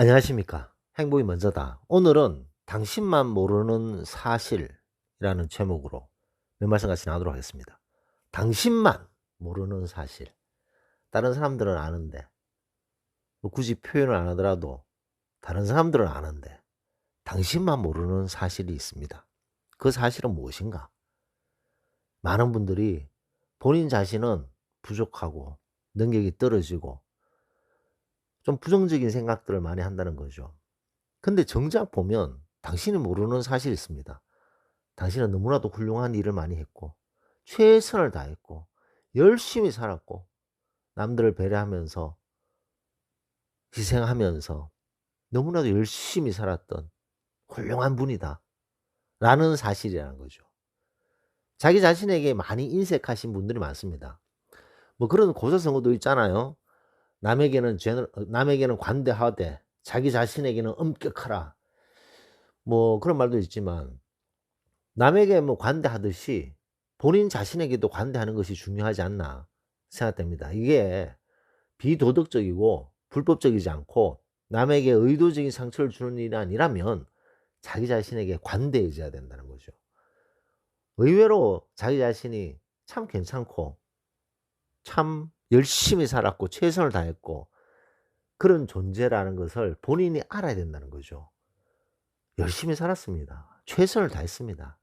안녕하십니까. 행복이 먼저다. 오늘은 당신만 모르는 사실이라는 제목으로 몇 말씀 같이 나누도록 하겠습니다. 당신만 모르는 사실. 다른 사람들은 아는데, 뭐 굳이 표현을 안 하더라도 다른 사람들은 아는데, 당신만 모르는 사실이 있습니다. 그 사실은 무엇인가? 많은 분들이 본인 자신은 부족하고 능력이 떨어지고 좀 부정적인 생각들을 많이 한다는 거죠. 근데 정작 보면 당신이 모르는 사실이 있습니다. 당신은 너무나도 훌륭한 일을 많이 했고 최선을 다했고 열심히 살았고 남들을 배려하면서 희생하면서 너무나도 열심히 살았던 훌륭한 분이다 라는 사실이라는 거죠. 자기 자신에게 많이 인색하신 분들이 많습니다. 뭐 그런 고사성어도 있잖아요. 남에게는 관대하되 자기 자신에게는 엄격하라. 뭐 그런 말도 있지만 남에게 뭐 관대하듯이 본인 자신에게도 관대하는 것이 중요하지 않나 생각됩니다. 이게 비도덕적이고 불법적이지 않고 남에게 의도적인 상처를 주는 일이 아니라면 자기 자신에게 관대해져야 된다는 거죠. 의외로 자기 자신이 참 괜찮고 참 열심히 살았고 최선을 다했고 그런 존재라는 것을 본인이 알아야 된다는 거죠. 열심히 살았습니다. 최선을 다했습니다.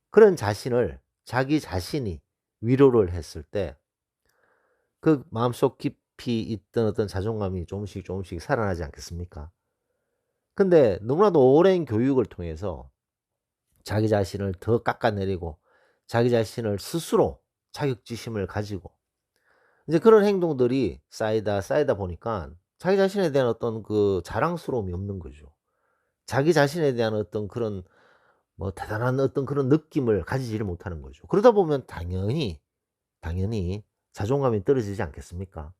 그런 자신을 자기 자신이 위로를 했을 때 그 마음속 깊이 있던 어떤 자존감이 조금씩 조금씩 살아나지 않겠습니까? 근데 너무나도 오랜 교육을 통해서 자기 자신을 더 깎아내리고 자기 자신을 스스로 자격지심을 가지고 이제 그런 행동들이 쌓이다 보니까 자기 자신에 대한 어떤 그 자랑스러움이 없는 거죠. 자기 자신에 대한 어떤 그런 뭐 대단한 어떤 그런 느낌을 가지지를 못하는 거죠. 그러다 보면 당연히 자존감이 떨어지지 않겠습니까?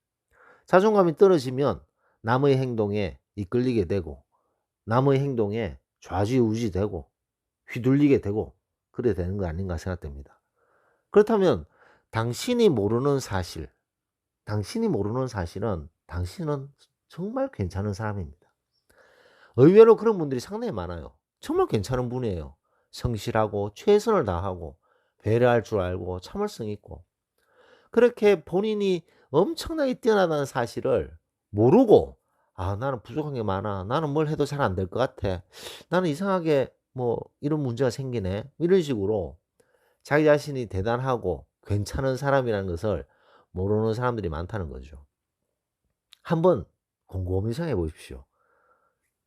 자존감이 떨어지면 남의 행동에 이끌리게 되고 남의 행동에 좌지우지되고 휘둘리게 되고 그래야 되는 거 아닌가 생각됩니다. 그렇다면 당신이 모르는 사실, 당신이 모르는 사실은 당신은 정말 괜찮은 사람입니다. 의외로 그런 분들이 상당히 많아요. 정말 괜찮은 분이에요. 성실하고 최선을 다하고 배려할 줄 알고 참을성 있고 그렇게 본인이 엄청나게 뛰어나다는 사실을 모르고 '아 나는 부족한 게 많아. 나는 뭘 해도 잘 안 될 것 같아. 나는 이상하게 뭐 이런 문제가 생기네.' 이런 식으로 자기 자신이 대단하고 괜찮은 사람이라는 것을 모르는 사람들이 많다는 거죠. 한번 곰곰이 생각해 보십시오.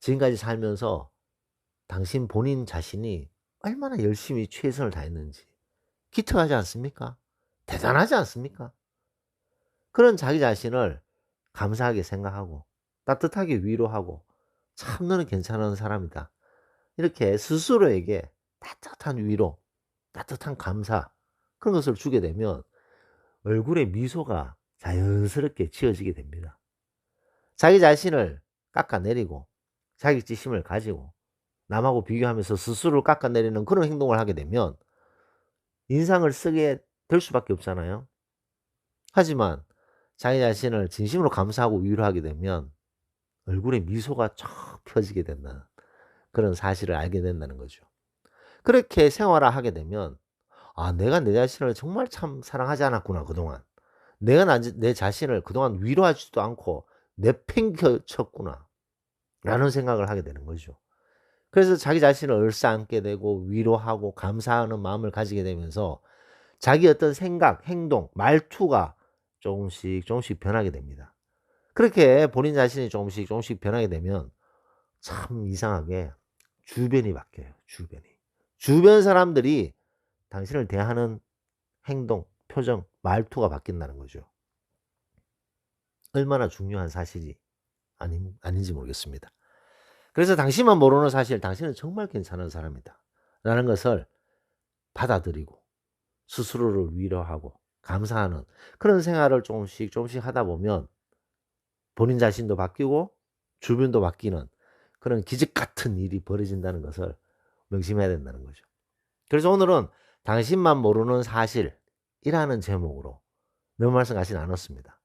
지금까지 살면서 당신 본인 자신이 얼마나 열심히 최선을 다했는지 기특하지 않습니까? 대단하지 않습니까? 그런 자기 자신을 감사하게 생각하고 따뜻하게 위로하고 '참 너는 괜찮은 사람이다.' 이렇게 스스로에게 따뜻한 위로, 따뜻한 감사 그런 것을 주게 되면 얼굴에 미소가 자연스럽게 지어지게 됩니다. 자기 자신을 깎아내리고 자격지심을 가지고 남하고 비교하면서 스스로를 깎아내리는 그런 행동을 하게 되면 인상을 쓰게 될 수밖에 없잖아요. 하지만 자기 자신을 진심으로 감사하고 위로하게 되면 얼굴에 미소가 쫙 펴지게 된다는 그런 사실을 알게 된다는 거죠. 그렇게 생활을 하게 되면 '아 내가 내 자신을 정말 참 사랑하지 않았구나 그동안. 내가 내 자신을 그동안 위로하지도 않고 내팽겨 쳤구나.'라는 생각을 하게 되는 거죠. 그래서 자기 자신을 얼싸안게 되고 위로하고 감사하는 마음을 가지게 되면서 자기 어떤 생각, 행동, 말투가 조금씩 조금씩 변하게 됩니다. 그렇게 본인 자신이 조금씩 조금씩 변하게 되면 참 이상하게 주변이 바뀌어요, 주변이. 주변 사람들이 당신을 대하는 행동, 표정, 말투가 바뀐다는 거죠. 얼마나 중요한 사실이 아닌지 모르겠습니다. 그래서 당신만 모르는 사실, 당신은 정말 괜찮은 사람이다. 라는 것을 받아들이고 스스로를 위로하고 감사하는 그런 생활을 조금씩 조금씩 하다 보면 본인 자신도 바뀌고 주변도 바뀌는 그런 기적 같은 일이 벌어진다는 것을 명심해야 된다는 거죠. 그래서 오늘은 당신만 모르는 사실이라는 제목으로 몇 말씀 같이 나눴습니다.